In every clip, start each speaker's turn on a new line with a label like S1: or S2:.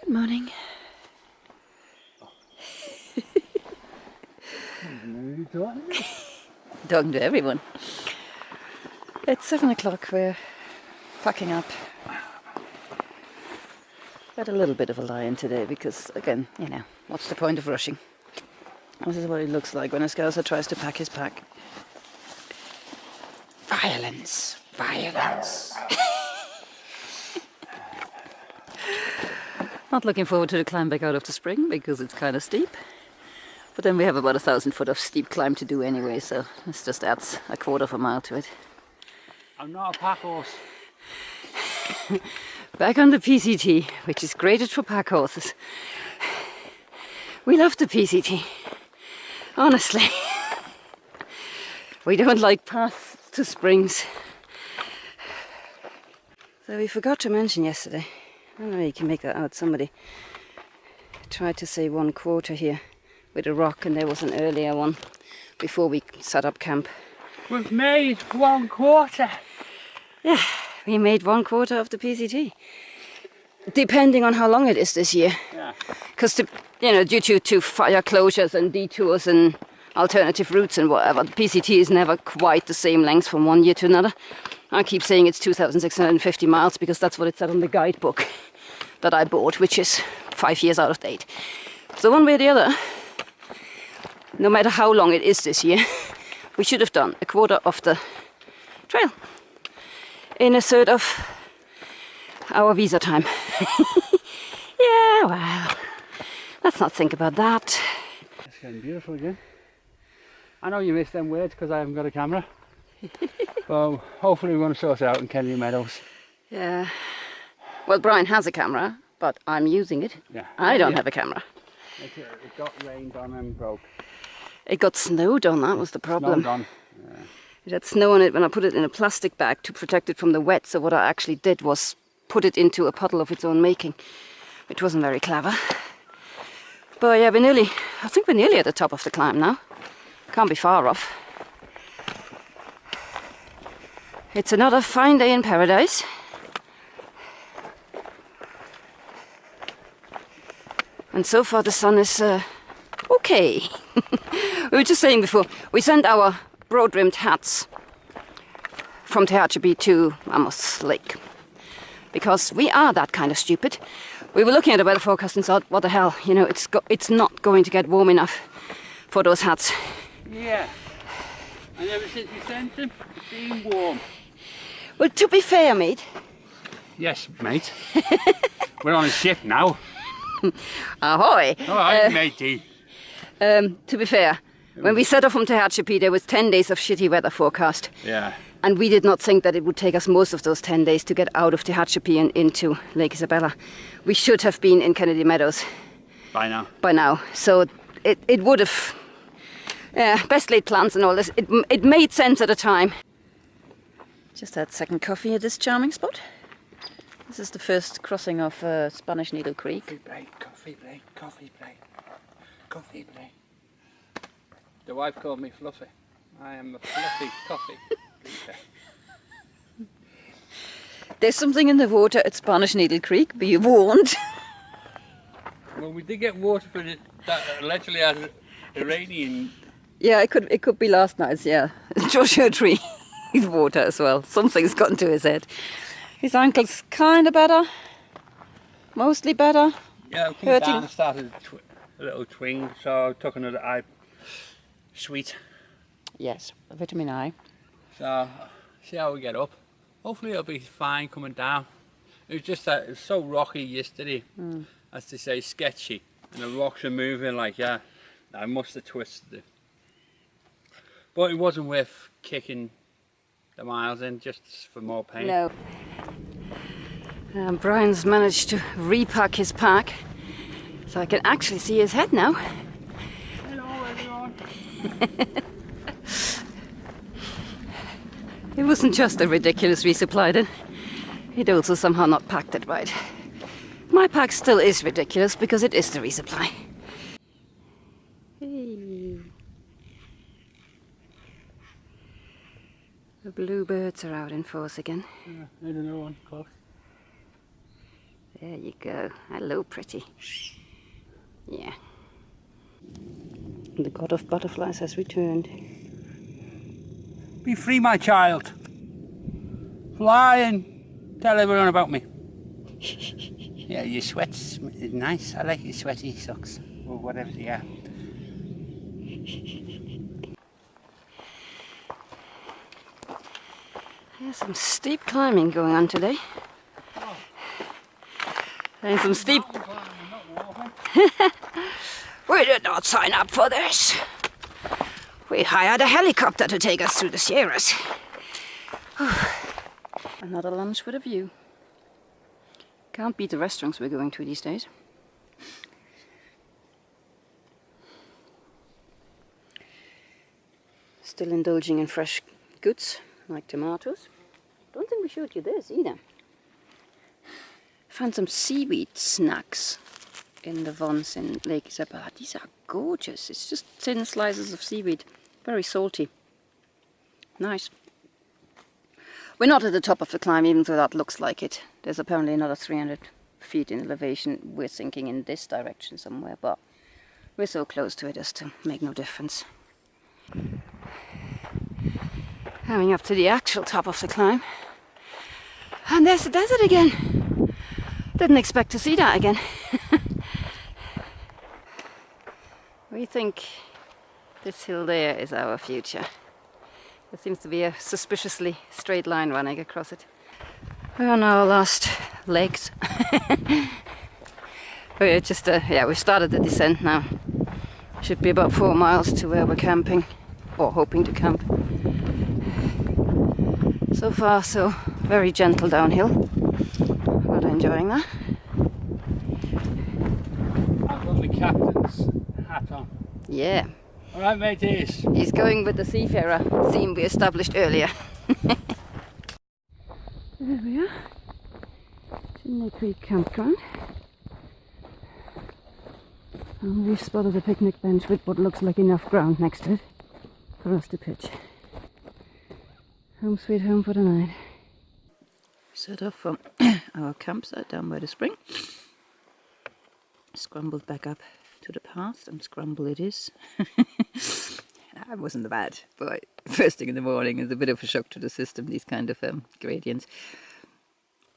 S1: Good morning. Talking to everyone. It's 7 o'clock, we're packing up. Got a little bit of a lie-in today because, again, you know, what's the point of rushing? This is what it looks like when a Scouser tries to pack his pack. Violence! Violence! Not looking forward to the climb back out of the spring because it's kind of steep. But then we have about 1,000 foot of steep climb to do anyway, so this just adds a quarter of a mile to it.
S2: I'm not a pack horse.
S1: Back on the PCT, which is graded for pack horses. We love the PCT, honestly. We don't like paths to springs. So we forgot to mention yesterday, I don't know if you can make that out, somebody tried to say 1/4 here with a rock, and there was an earlier one before we set up camp.
S2: We've made 1/4.
S1: Yeah, we made 1/4 of the PCT. Depending on how long it is this year.
S2: Yeah.
S1: Because, you know, due to fire closures and detours and alternative routes and whatever, the PCT is never quite the same length from one year to another. I keep saying it's 2,650 miles because that's what it said on the guidebook that I bought, which is 5 years out of date. So one way or the other, no matter how long it is this year, we should have done 1/4 of the trail in a third of our visa time. Yeah, well, let's not think about that.
S2: It's getting beautiful again. I know you missed them words because I haven't got a camera. So hopefully we're going to sort it out in Chimney Meadows.
S1: Yeah. Well, Brian has a camera, but I'm using it.
S2: Yeah.
S1: I don't have a camera.
S2: It got rained on and broke.
S1: It got snowed on, that was the problem.
S2: Snowed on. Yeah.
S1: It had snow on it when I put it in a plastic bag to protect it from the wet, so what I actually did was put it into a puddle of its own making, which wasn't very clever. But yeah, I think we're nearly at the top of the climb now. Can't be far off. It's another fine day in paradise. And so far the sun is okay. We were just saying before, we sent our broad-rimmed hats from Tehachapi to Amos Lake. Because we are that kind of stupid. We were looking at the weather forecast and thought, what the hell, you know, it's not going to get warm enough for those hats.
S2: Yeah. And ever since we sent them, it's been warm.
S1: Well, to be fair, mate.
S2: Yes, mate. We're on a ship now.
S1: Ahoy!
S2: Alright, matey.
S1: To be fair, when we set off from Tehachapi, there was 10 days of shitty weather forecast.
S2: Yeah.
S1: And we did not think that it would take us most of those 10 days to get out of Tehachapi and into Lake Isabella. We should have been in Kennedy Meadows.
S2: By now.
S1: By now. So it would have... best laid plans and all this. It made sense at the time. Just had second coffee at this charming spot. This is the first crossing of Spanish Needle Creek.
S2: Coffee break, coffee break, coffee break, coffee break. The wife called me Fluffy. I am a fluffy coffee drinker.
S1: There's something in the water at Spanish Needle Creek, be warned.
S2: Well, we did get water for it that allegedly had Iranian.
S1: Yeah, it could be last night's, yeah. Joshua Tree water as well. Something's gotten to his head. His ankle's kind of better. Mostly better.
S2: Yeah, I come down and started a little twinge, so I took another eye sweet.
S1: Yes, vitamin I.
S2: So, see how we get up. Hopefully it'll be fine coming down. It was just that it was so rocky yesterday, as they say, sketchy. And the rocks are moving like, yeah, I must have twisted it. But it wasn't worth kicking the miles in just for more pain.
S1: No. Brian's managed to repack his pack, so I can actually see his head now.
S2: Hello everyone.
S1: It wasn't just a ridiculous resupply then. He'd also somehow not packed it right. My pack still is ridiculous because it is the resupply. Hey. The bluebirds are out in force again.
S2: Yeah, I don't know, of course.
S1: There you go. Hello, pretty. Yeah. The god of butterflies has returned.
S2: Be free, my child. Fly and tell everyone about me. Yeah, your sweat's nice. I like your sweaty socks. Or whatever they are.
S1: There's some steep climbing going on today.
S2: Oh.
S1: And some steep...
S2: Climbing, not walking.
S1: We did not sign up for this. We hired a helicopter to take us through the Sierras. Another lunch with a view. Can't beat the restaurants we're going to these days. Still indulging in fresh goods, like tomatoes. Don't think we showed you this either. Found some seaweed snacks in the Vons in Lake Isabella. These are gorgeous. It's just thin slices of seaweed. Very salty. Nice. We're not at the top of the climb, even though that looks like it. There's apparently another 300 feet in elevation. We're sinking in this direction somewhere, but we're so close to it as to make no difference. Coming up to the actual top of the climb. And there's the desert again. Didn't expect to see that again. We think this hill there is our future. There seems to be a suspiciously straight line running across it. We're on our last legs. We're just, yeah, we started the descent now. Should be about 4 miles to where we're camping, or hoping to camp. So far, so very gentle downhill. But enjoying that.
S2: I've got my captain's hat on.
S1: Yeah.
S2: Alright, mateys.
S1: He's going with the seafarer theme we established earlier. There we are. Chimney Creek campground. And we've spotted a picnic bench with what looks like enough ground next to it for us to pitch. Home sweet home for the night. Set off from our campsite down by the spring. Scrambled back up to the path, and scramble it is. That wasn't bad, but first thing in the morning is a bit of a shock to the system, these kind of gradients.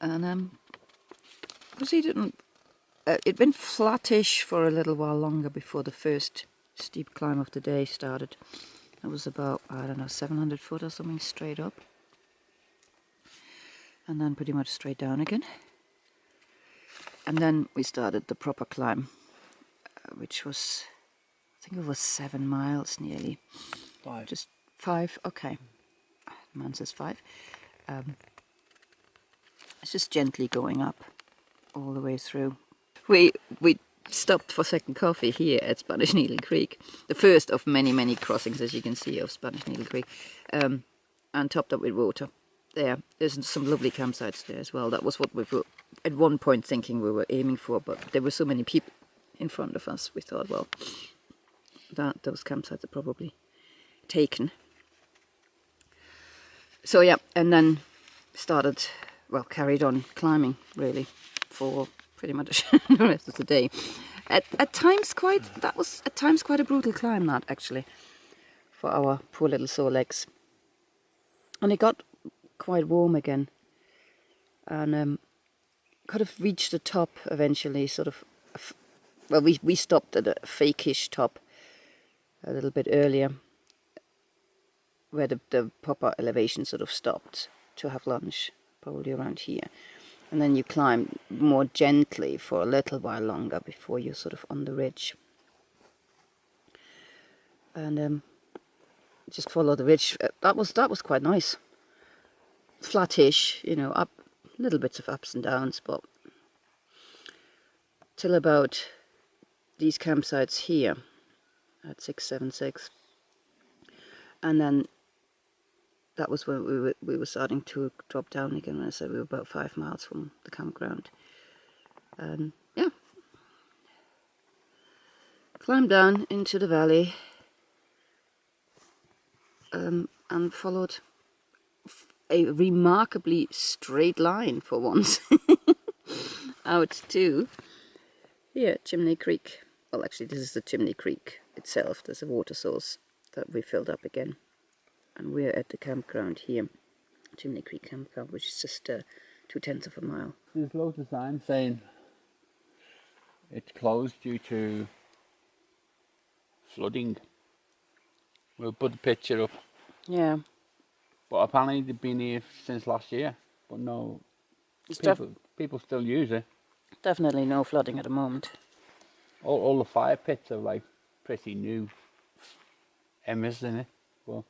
S1: And it'd been flattish for a little while longer before the first steep climb of the day started. It was about, I don't know, 700 foot or something straight up. And then pretty much straight down again. And then we started the proper climb, which was, I think it was 7 miles nearly.
S2: 5.
S1: Just 5, okay. Man says 5. It's just gently going up all the way through. We stopped for second coffee here at Spanish Needle Creek, the first of many crossings, as you can see, of Spanish Needle Creek, and topped up with water. There's some lovely campsites there as well. That was what we were at one point thinking we were aiming for, but there were so many people in front of us, we thought, well, those campsites are probably taken. So yeah, and then carried on climbing really for pretty much the rest of the day. At times quite a brutal climb, that actually, for our poor little sore legs. And it got quite warm again, and could have reached the top eventually, sort of. Well, we stopped at a fake-ish top a little bit earlier, where the proper elevation sort of stopped to have lunch, probably around here. And then you climb more gently for a little while longer before you're sort of on the ridge. And just follow the ridge. That was quite nice. Flattish, you know, up little bits of ups and downs, but till about these campsites here at 676, and then that was when we were starting to drop down again. When I said we were about 5 miles from the campground, and yeah, climbed down into the valley, and followed a remarkably straight line for once. out to here, Chimney Creek. Well, actually, this is the Chimney Creek itself. There's a water source that we filled up again. And we're at the campground here, Chimney Creek campground, which is just 2/10 of a mile.
S2: There's loads of signs saying it's closed due to flooding. We'll put the picture up.
S1: Yeah.
S2: But apparently they've been here since last year. But no, people still use it.
S1: Definitely no flooding at the moment.
S2: All the fire pits are like pretty new emmers in it. Well,